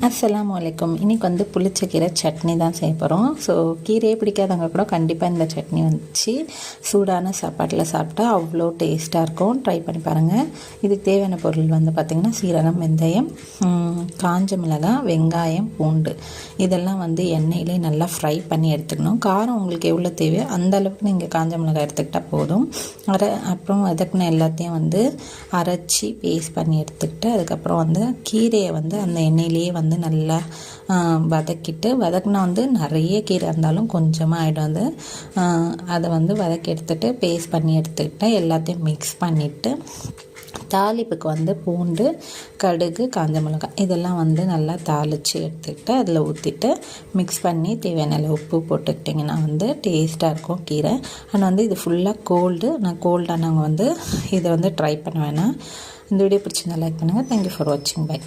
அஸ்ஸலாமு அலைக்கும். இன்றைக்கி வந்து புளிச்சக்கீரை சட்னி தான் செய்ய போகிறோம். ஸோ கீரையே பிடிக்காதவங்க கூட கண்டிப்பாக இந்த சட்னி வச்சு சூடான சாப்பாட்டில் சாப்பிட்டா அவ்வளோ டேஸ்ட்டாக இருக்கும். ட்ரை பண்ணி பாருங்கள். இதுக்கு தேவையான பொருள் வந்து பார்த்திங்கன்னா சீரகம், வெந்தயம், காஞ்ச மிளகாய், வெங்காயம், பூண்டு இதெல்லாம் வந்து எண்ணெயிலே நல்லா ஃப்ரை பண்ணி எடுத்துக்கணும். காரம் உங்களுக்கு எவ்வளோ தேவையோ அந்த அளவுக்கு நீங்கள் காஞ்ச மிளகாய் எடுத்துக்கிட்டால் போதும். அப்புறம் அதுக்குன்னு எல்லாத்தையும் வந்து அரைச்சி பேஸ்ட் பண்ணி எடுத்துக்கிட்டு அதுக்கப்புறம் வந்து கீரையை வந்து அந்த எண்ணெயிலே வந்து நல்லா வதக்கினா வந்து நிறைய கீரை இருந்தாலும் கொஞ்சமாக ஆகிடும். அதை வந்து வதக்கி எடுத்துகிட்டு பேஸ்ட் பண்ணி எடுத்துக்கிட்டேன். எல்லாத்தையும் மிக்ஸ் பண்ணிவிட்டு தாளிப்புக்கு வந்து பூண்டு, கடுகு, காஞ்ச மிளகாய் இதெல்லாம் வந்து நல்லா தாளித்து எடுத்துக்கிட்டு அதில் ஊற்றிட்டு மிக்ஸ் பண்ணி தேவையான அளவு உப்பு போட்டுக்கிட்டிங்கன்னா வந்து டேஸ்ட்டாக இருக்கும் கீரை. ஆனால் வந்து இது ஃபுல்லாக கோல்டு. நான் கோல்டானவங்க வந்து இதை வந்து ட்ரை பண்ண வேணாம். இந்த வீடியோ பிடிச்சிருந்தா லைக் பண்ணுங்கள். தேங்க்யூ ஃபார் வாட்சிங். பை.